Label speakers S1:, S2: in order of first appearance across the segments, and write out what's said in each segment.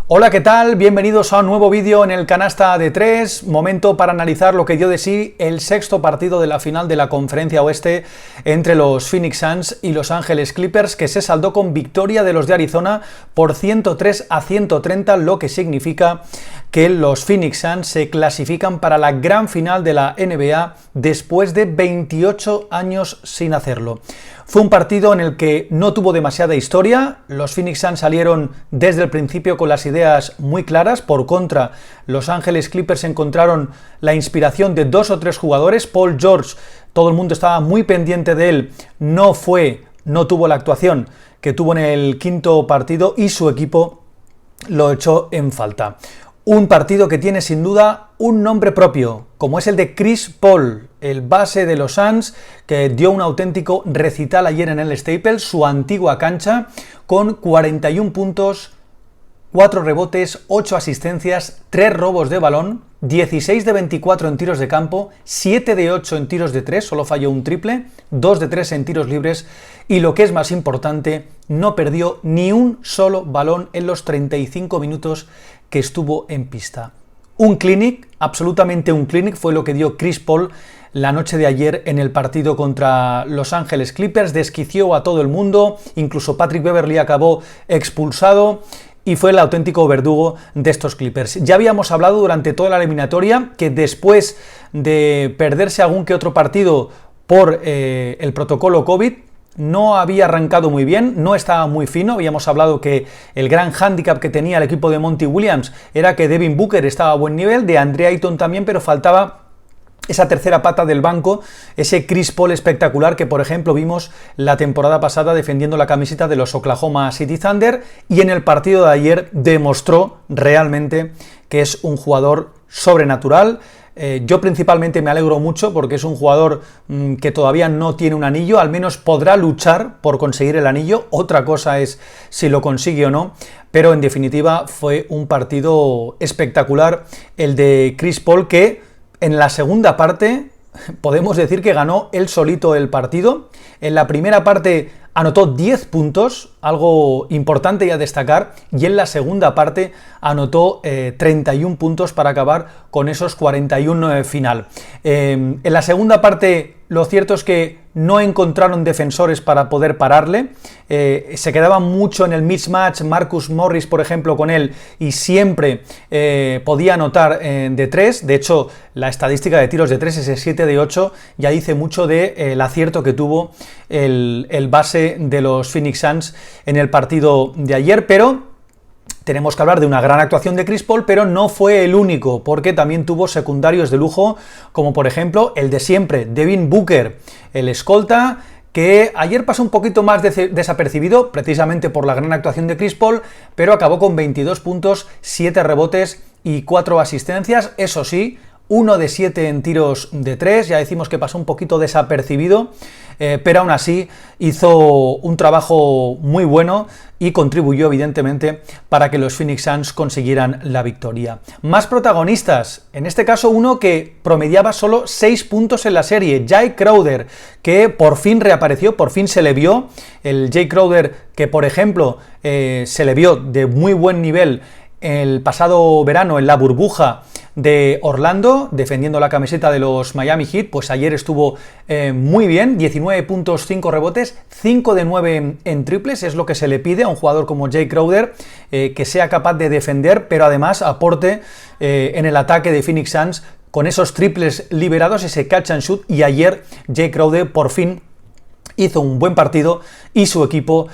S1: Hola, ¿qué tal? Bienvenidos a un nuevo vídeo en el Canasta de 3, momento para analizar lo que dio de sí el sexto partido de la final de la Conferencia Oeste entre los Phoenix Suns y Los Ángeles Clippers, que se saldó con victoria de los de Arizona por 103-130, lo que significa que los Phoenix Suns se clasifican para la gran final de la NBA después de 28 años sin hacerlo. Fue un partido en el que no tuvo demasiada historia, los Phoenix Suns salieron desde el principio con las ideas muy claras. Por contra, Los Ángeles Clippers encontraron la inspiración de dos o tres jugadores. Paul George, todo el mundo estaba muy pendiente de él, no tuvo la actuación que tuvo en el quinto partido y su equipo lo echó en falta. Un partido que tiene sin duda un nombre propio, como es el de Chris Paul, el base de los Suns, que dio un auténtico recital ayer en el Staples, su antigua cancha, con 41 puntos, 4 rebotes, 8 asistencias, 3 robos de balón, 16 de 24 en tiros de campo, 7 de 8 en tiros de 3, solo falló un triple, 2 de 3 en tiros libres y, lo que es más importante, no perdió ni un solo balón en los 35 minutos que estuvo en pista. Un clinic, absolutamente un clinic, fue lo que dio Chris Paul la noche de ayer en el partido contra Los Ángeles Clippers. Desquició a todo el mundo, incluso Patrick Beverley acabó expulsado y fue el auténtico verdugo de estos Clippers. Ya habíamos hablado durante toda la eliminatoria que después de perderse algún que otro partido por el protocolo COVID, no había arrancado muy bien, no estaba muy fino. Habíamos hablado que el gran hándicap que tenía el equipo de Monty Williams era que Devin Booker estaba a buen nivel, de Andre Ayton también, pero faltaba esa tercera pata del banco, ese Chris Paul espectacular que, por ejemplo, vimos la temporada pasada defendiendo la camiseta de los Oklahoma City Thunder, y en el partido de ayer demostró realmente que es un jugador sobrenatural. Yo principalmente me alegro mucho porque es un jugador que todavía no tiene un anillo, al menos podrá luchar por conseguir el anillo, otra cosa es si lo consigue o no, pero en definitiva fue un partido espectacular el de Chris Paul, que en la segunda parte podemos decir que ganó él solito el partido. En la primera parte anotó 10 puntos, algo importante y a destacar, y en la segunda parte anotó 31 puntos para acabar con esos 41 final. En la segunda parte lo cierto es que no encontraron defensores para poder pararle, se quedaba mucho en el mismatch, Marcus Morris por ejemplo con él, y siempre podía anotar de 3, de hecho la estadística de tiros de 3, ese 7 de 8, ya dice mucho del acierto que tuvo el base de los Phoenix Suns en el partido de ayer. Pero tenemos que hablar de una gran actuación de Chris Paul, pero no fue el único, porque también tuvo secundarios de lujo, como por ejemplo el de siempre, Devin Booker, el escolta, que ayer pasó un poquito más desapercibido, precisamente por la gran actuación de Chris Paul, pero acabó con 22 puntos, 7 rebotes y 4 asistencias, eso sí, 1 de 7 en tiros de 3, ya decimos que pasó un poquito desapercibido, pero aún así hizo un trabajo muy bueno y contribuyó evidentemente para que los Phoenix Suns consiguieran la victoria. Más protagonistas, en este caso uno que promediaba solo 6 puntos en la serie, Jae Crowder, que por fin reapareció, por fin se le vio, el Jae Crowder que por ejemplo se le vio de muy buen nivel el pasado verano en la burbuja de Orlando, defendiendo la camiseta de los Miami Heat, pues ayer estuvo muy bien, 19 puntos, 5 rebotes, 5 de 9 en triples, es lo que se le pide a un jugador como Jae Crowder, que sea capaz de defender, pero además aporte en el ataque de Phoenix Suns con esos triples liberados, ese catch and shoot, y ayer Jae Crowder por fin hizo un buen partido y su equipo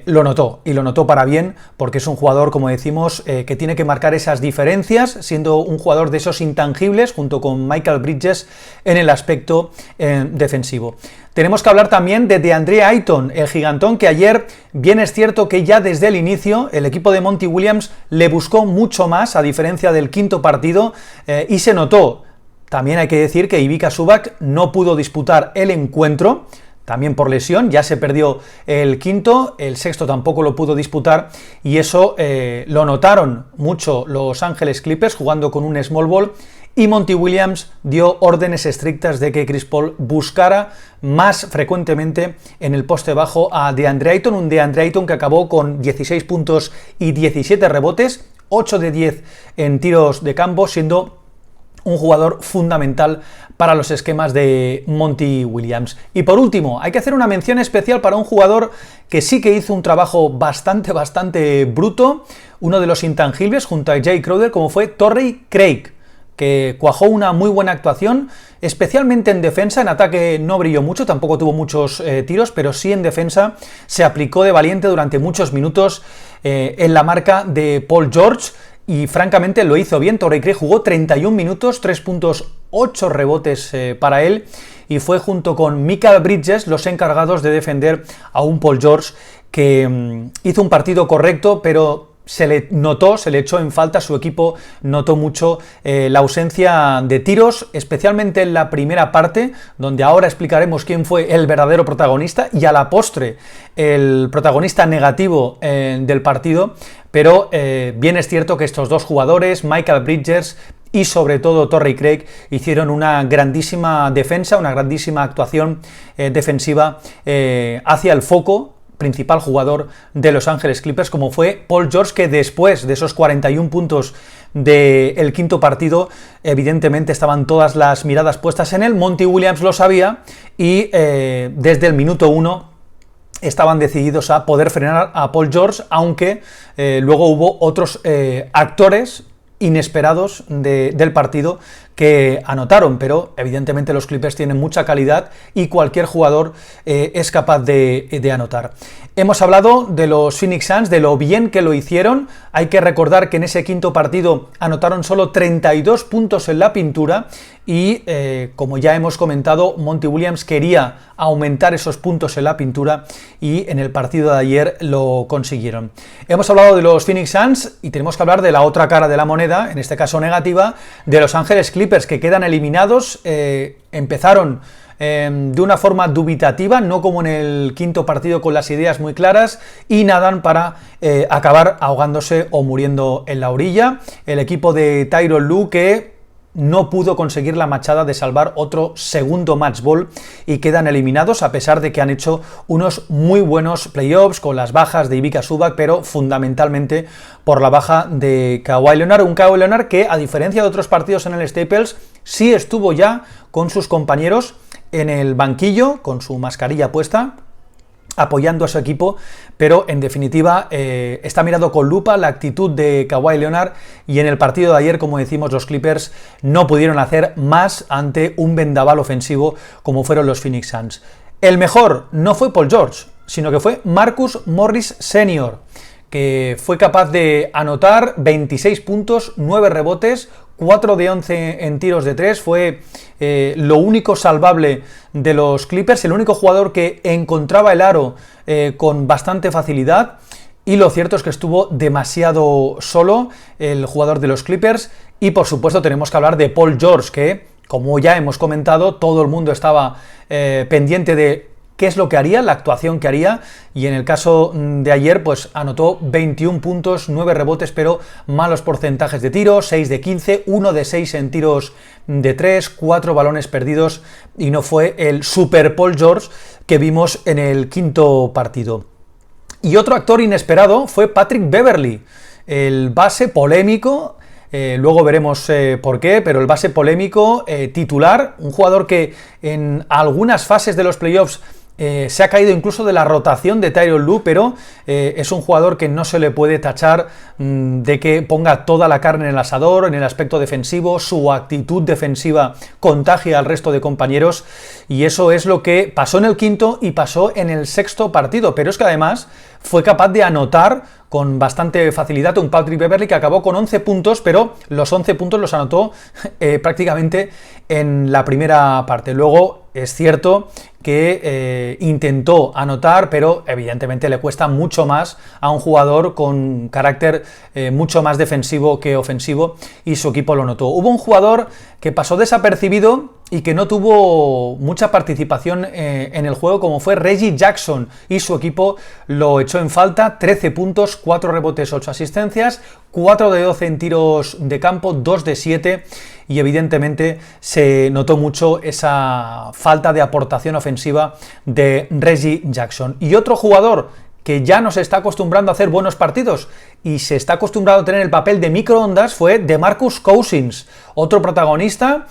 S1: lo notó, y lo notó para bien, porque es un jugador, como decimos, que tiene que marcar esas diferencias, siendo un jugador de esos intangibles, junto con Michael Bridges, en el aspecto defensivo. Tenemos que hablar también de DeAndre Ayton, el gigantón, que ayer, bien es cierto que ya desde el inicio el equipo de Monty Williams le buscó mucho más, a diferencia del quinto partido, y se notó. También hay que decir que Ivica Zubac no pudo disputar el encuentro, también por lesión, ya se perdió el quinto, el sexto tampoco lo pudo disputar, y eso lo notaron mucho Los Ángeles Clippers jugando con un small ball, y Monty Williams dio órdenes estrictas de que Chris Paul buscara más frecuentemente en el poste bajo a DeAndre Ayton, un DeAndre Ayton que acabó con 16 puntos y 17 rebotes, 8 de 10 en tiros de campo, siendo un jugador fundamental para los esquemas de Monty Williams. Y por último, hay que hacer una mención especial para un jugador que sí que hizo un trabajo bastante bruto, uno de los intangibles junto a Jay Crowder, como fue Torrey Craig, que cuajó una muy buena actuación, especialmente en defensa. En ataque no brilló mucho, tampoco tuvo muchos tiros, pero sí en defensa se aplicó de valiente durante muchos minutos en la marca de Paul George, y francamente lo hizo bien. Torrey Craig jugó 31 minutos, 3 puntos, 8 rebotes para él, y fue junto con Mikal Bridges los encargados de defender a un Paul George que hizo un partido correcto, pero se le notó, se le echó en falta, su equipo notó mucho la ausencia de tiros, especialmente en la primera parte, donde ahora explicaremos quién fue el verdadero protagonista y a la postre el protagonista negativo del partido, pero bien es cierto que estos dos jugadores, Mikal Bridges y sobre todo Torrey Craig, hicieron una grandísima defensa, una grandísima actuación defensiva hacia el foco principal jugador de Los Ángeles Clippers, como fue Paul George, que después de esos 41 puntos del quinto partido, evidentemente estaban todas las miradas puestas en él. Monty Williams lo sabía y desde el minuto 1 estaban decididos a poder frenar a Paul George, aunque luego hubo otros actores inesperados del partido que anotaron, pero evidentemente los Clippers tienen mucha calidad y cualquier jugador es capaz de anotar. Hemos hablado de los Phoenix Suns, de lo bien que lo hicieron. Hay que recordar que en ese quinto partido anotaron solo 32 puntos en la pintura y, como ya hemos comentado, Monty Williams quería aumentar esos puntos en la pintura y en el partido de ayer lo consiguieron. Hemos hablado de los Phoenix Suns y tenemos que hablar de la otra cara de la moneda, en este caso negativa, de Los Ángeles Clippers, que quedan eliminados. Empezaron de una forma dubitativa, no como en el quinto partido con las ideas muy claras, y nadan para acabar ahogándose o muriendo en la orilla. El equipo de Tyronn Lue, que no pudo conseguir la machada de salvar otro segundo match ball y quedan eliminados, a pesar de que han hecho unos muy buenos playoffs con las bajas de Ivica Zubac, pero fundamentalmente por la baja de Kawhi Leonard, un Kawhi Leonard que, a diferencia de otros partidos en el Staples, sí estuvo ya con sus compañeros en el banquillo, con su mascarilla puesta, apoyando a su equipo, pero en definitiva está mirado con lupa la actitud de Kawhi Leonard, y en el partido de ayer, como decimos, los Clippers no pudieron hacer más ante un vendaval ofensivo como fueron los Phoenix Suns. El mejor no fue Paul George, sino que fue Marcus Morris Sr., que fue capaz de anotar 26 puntos, 9 rebotes, 4 de 11 en tiros de 3, fue lo único salvable de los Clippers, el único jugador que encontraba el aro con bastante facilidad, y lo cierto es que estuvo demasiado solo el jugador de los Clippers. Y por supuesto tenemos que hablar de Paul George, que, como ya hemos comentado, todo el mundo estaba pendiente de qué es lo que haría, la actuación que haría, y en el caso de ayer pues anotó 21 puntos, 9 rebotes, pero malos porcentajes de tiro, 6 de 15, 1 de 6 en tiros de 3, 4 balones perdidos, y no fue el super Paul George que vimos en el quinto partido. Y otro actor inesperado fue Patrick Beverley, el base polémico. Luego veremos por qué, pero el base polémico titular, un jugador que en algunas fases de los playoffs se ha caído incluso de la rotación de Tyronn Lue, pero es un jugador que no se le puede tachar de que ponga toda la carne en el asador en el aspecto defensivo. Su actitud defensiva contagia al resto de compañeros, y eso es lo que pasó en el quinto y pasó en el sexto partido. Pero es que además fue capaz de anotar con bastante facilidad un Patrick Beverley, que acabó con 11 puntos, pero los 11 puntos los anotó prácticamente en la primera parte. Luego es cierto que intentó anotar, pero evidentemente le cuesta mucho más a un jugador con carácter mucho más defensivo que ofensivo, y su equipo lo notó. Hubo un jugador que pasó desapercibido y que no tuvo mucha participación en el juego, como fue Reggie Jackson, y su equipo lo echó en falta. 13 puntos, 4 rebotes, 8 asistencias, 4 de 12 en tiros de campo, 2 de 7, y evidentemente se notó mucho esa falta de aportación ofensiva de Reggie Jackson. Y otro jugador que ya nos está acostumbrando a hacer buenos partidos y se está acostumbrado a tener el papel de microondas fue DeMarcus Cousins, otro protagonista,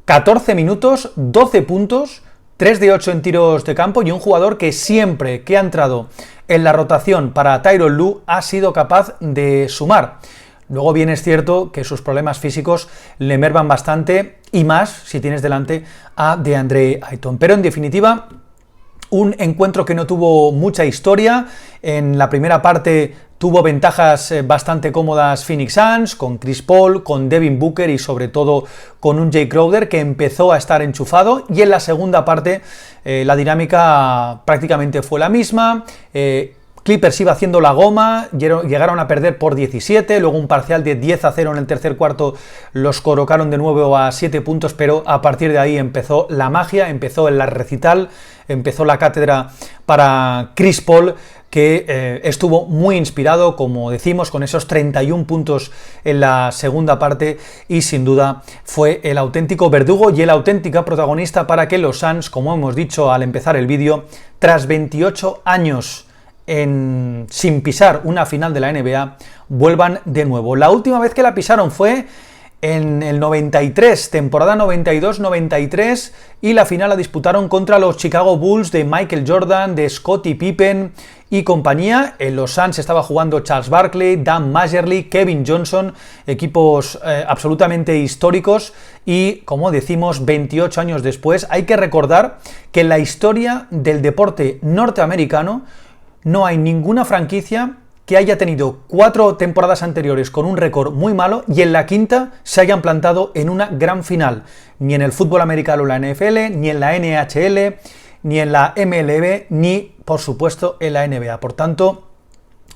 S1: 14 minutos, 12 puntos, 3 de 8 en tiros de campo y un jugador que siempre que ha entrado en la rotación para Tyronn Lue ha sido capaz de sumar. Luego bien es cierto que sus problemas físicos le merman bastante y más si tienes delante a DeAndre Ayton. Pero en definitiva, un encuentro que no tuvo mucha historia. En la primera parte tuvo ventajas bastante cómodas Phoenix Suns, con Chris Paul, con Devin Booker y sobre todo con un Jay Crowder que empezó a estar enchufado, y en la segunda parte la dinámica prácticamente fue la misma. Clippers iba haciendo la goma, llegaron a perder por 17, luego un parcial de 10-0 en el tercer cuarto los colocaron de nuevo a 7 puntos, pero a partir de ahí empezó la magia, empezó el recital, empezó la cátedra para Chris Paul, que estuvo muy inspirado, como decimos, con esos 31 puntos en la segunda parte, y sin duda fue el auténtico verdugo y el auténtica protagonista para que los Suns, como hemos dicho al empezar el vídeo, tras 28 años sin pisar una final de la NBA, vuelvan de nuevo. La última vez que la pisaron fue en el 93, temporada 92-93, y la final la disputaron contra los Chicago Bulls de Michael Jordan, de Scottie Pippen y compañía. En los Suns estaba jugando Charles Barkley, Dan Majerle, Kevin Johnson, equipos absolutamente históricos, y como decimos, 28 años después, hay que recordar que en la historia del deporte norteamericano no hay ninguna franquicia que haya tenido 4 temporadas anteriores con un récord muy malo y en la quinta se hayan plantado en una gran final. Ni en el fútbol americano, la NFL, ni en la NHL, ni en la MLB, ni, por supuesto, en la NBA. Por tanto,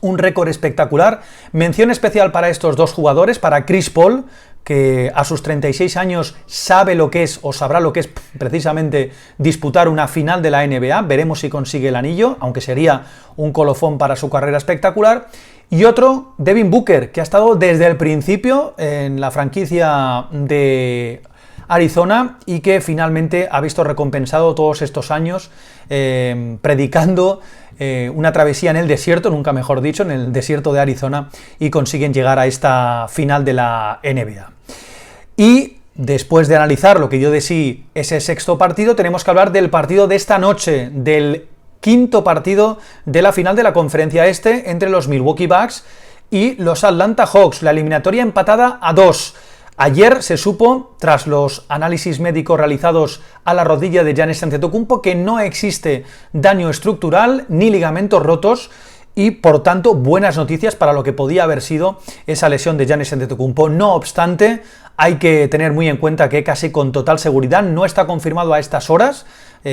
S1: un récord espectacular. Mención especial para estos dos jugadores, para Chris Paul, que a sus 36 años sabe lo que es, o sabrá lo que es precisamente disputar una final de la NBA. Veremos si consigue el anillo, aunque sería un colofón para su carrera espectacular. Y otro, Devin Booker, que ha estado desde el principio en la franquicia de Arizona y que finalmente ha visto recompensado todos estos años predicando una travesía en el desierto, nunca mejor dicho, en el desierto de Arizona, y consiguen llegar a esta final de la NBA. Y después de analizar lo que dio de sí ese sexto partido, tenemos que hablar del partido de esta noche, del quinto partido de la final de la Conferencia Este entre los Milwaukee Bucks y los Atlanta Hawks, la eliminatoria empatada a 2. Ayer se supo, tras los análisis médicos realizados a la rodilla de Giannis Antetokounmpo, que no existe daño estructural ni ligamentos rotos, y por tanto buenas noticias para lo que podía haber sido esa lesión de Giannis Antetokounmpo. No obstante, hay que tener muy en cuenta que casi con total seguridad, no está confirmado a estas horas,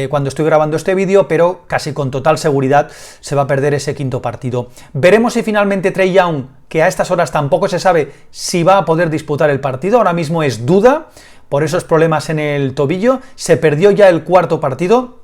S1: cuando estoy grabando este vídeo, pero casi con total seguridad se va a perder ese quinto partido. Veremos si finalmente Trae Young, que a estas horas tampoco se sabe si va a poder disputar el partido, ahora mismo es duda, por esos problemas en el tobillo, se perdió ya el cuarto partido,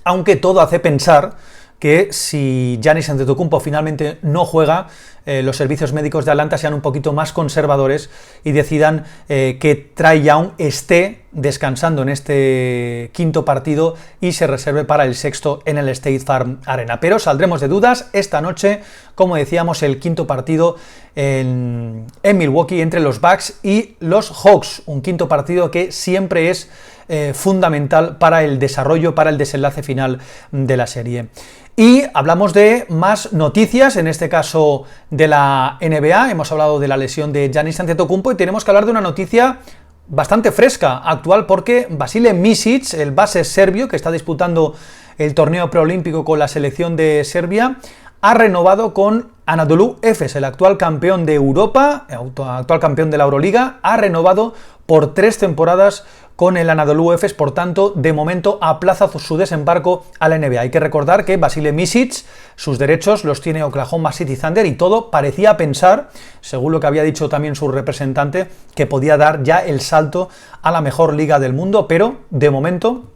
S1: aunque todo hace pensar que si Giannis Antetokounmpo finalmente no juega, los servicios médicos de Atlanta sean un poquito más conservadores y decidan que Trae Young esté descansando en este quinto partido y se reserve para el sexto en el State Farm Arena. Pero saldremos de dudas esta noche, como decíamos, el quinto partido en Milwaukee entre los Bucks y los Hawks, un quinto partido que siempre es fundamental para el desarrollo, para el desenlace final de la serie. Y hablamos de más noticias, en este caso de la NBA. Hemos hablado de la lesión de Giannis Antetokounmpo y tenemos que hablar de una noticia bastante fresca, actual, porque Vasilije Micic, el base serbio que está disputando el torneo preolímpico con la selección de Serbia, ha renovado con Anadolu Efes, el actual campeón de Europa, actual campeón de la Euroliga, ha renovado por 3 temporadas con el Anadolu Efes, por tanto, de momento aplaza su desembarco a la NBA. Hay que recordar que Vasilije Micic, sus derechos los tiene Oklahoma City Thunder, y todo parecía pensar, según lo que había dicho también su representante, que podía dar ya el salto a la mejor liga del mundo, pero de momento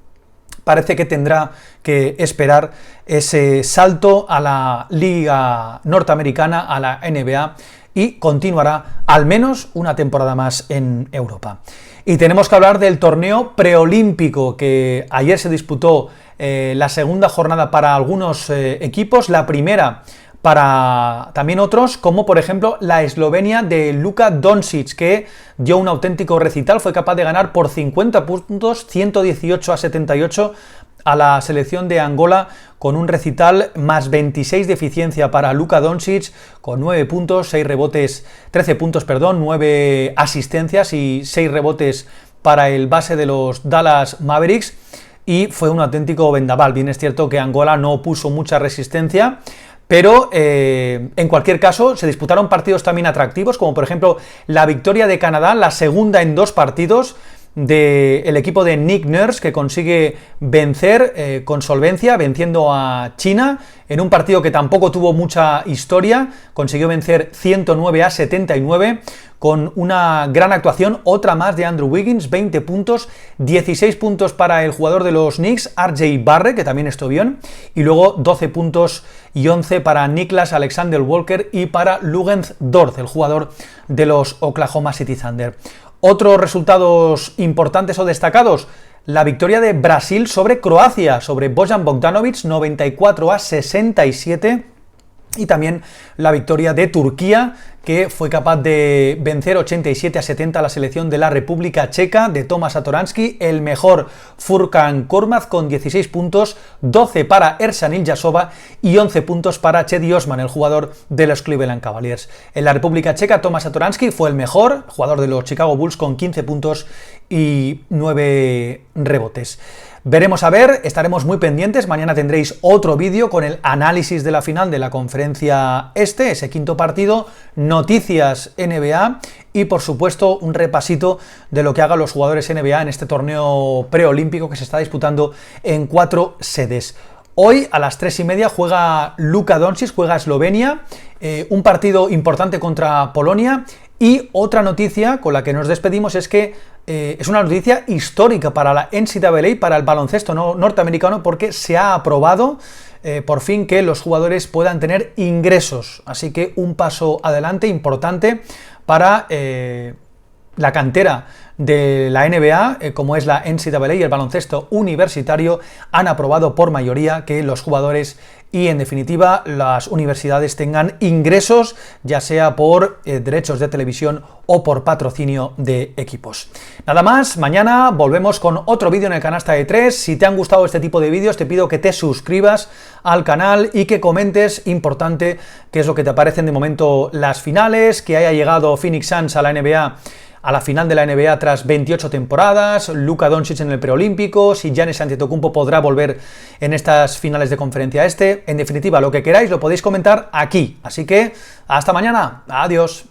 S1: parece que tendrá que esperar ese salto a la liga norteamericana, a la NBA, y continuará al menos una temporada más en Europa. Y tenemos que hablar del torneo preolímpico, que ayer se disputó la segunda jornada para algunos equipos, la primera para también otros, como por ejemplo la Eslovenia de Luka Doncic, que dio un auténtico recital, fue capaz de ganar por 50 puntos, 118-78, a la selección de Angola, con un recital más 26 de eficiencia para Luka Doncic, con 9 puntos, 6 rebotes, 13 puntos, perdón, 9 asistencias y 6 rebotes para el base de los Dallas Mavericks, y fue un auténtico vendaval. Bien es cierto que Angola no puso mucha resistencia, pero en cualquier caso se disputaron partidos también atractivos, como por ejemplo la victoria de Canadá, la segunda en 2 partidos, del equipo de Nick Nurse, que consigue vencer con solvencia, venciendo a China en un partido que tampoco tuvo mucha historia. Consiguió vencer 109-79 con una gran actuación, otra más de Andrew Wiggins, 20 puntos, 16 puntos para el jugador de los Knicks, RJ Barrett, que también estuvo bien, y luego 12 puntos y 11 para Nicholas Alexander Walker y para Luguentz Dort, el jugador de los Oklahoma City Thunder. Otros resultados importantes o destacados: la victoria de Brasil sobre Croacia, sobre Bojan Bogdanovic, 94-67, y también la victoria de Turquía, que fue capaz de vencer 87-70 a la selección de la República Checa de Tomas Satoransky, el mejor Furkan Korkmaz con 16 puntos, 12 para Ersan Ilyasova y 11 puntos para Cedi Osman, el jugador de los Cleveland Cavaliers. En la República Checa, Tomas Satoransky fue el mejor, jugador de los Chicago Bulls, con 15 puntos y 9 rebotes. Veremos a ver, estaremos muy pendientes. Mañana tendréis otro vídeo con el análisis de la final de la Conferencia Este, ese quinto partido, noticias NBA y por supuesto un repasito de lo que hagan los jugadores NBA en este torneo preolímpico que se está disputando en 4 sedes. Hoy a las 3:30 juega Luka Doncic, juega Eslovenia, un partido importante contra Polonia. Y otra noticia con la que nos despedimos es que es una noticia histórica para la NCAA, para el baloncesto norteamericano, porque se ha aprobado por fin que los jugadores puedan tener ingresos. Así que un paso adelante importante para la cantera de la NBA, como es la NCAA y el baloncesto universitario, han aprobado por mayoría que los jugadores y, en definitiva, las universidades tengan ingresos, ya sea por derechos de televisión o por patrocinio de equipos. Nada más, mañana volvemos con otro vídeo en el Canasta de 3. Si te han gustado este tipo de vídeos, te pido que te suscribas al canal y que comentes, importante, qué es lo que te parecen de momento las finales, que haya llegado Phoenix Suns a la NBA, a la final de la NBA tras 28 temporadas, Luka Doncic en el preolímpico, si Giannis Antetokounmpo podrá volver en estas finales de Conferencia Este. En definitiva, lo que queráis lo podéis comentar aquí. Así que, hasta mañana. Adiós.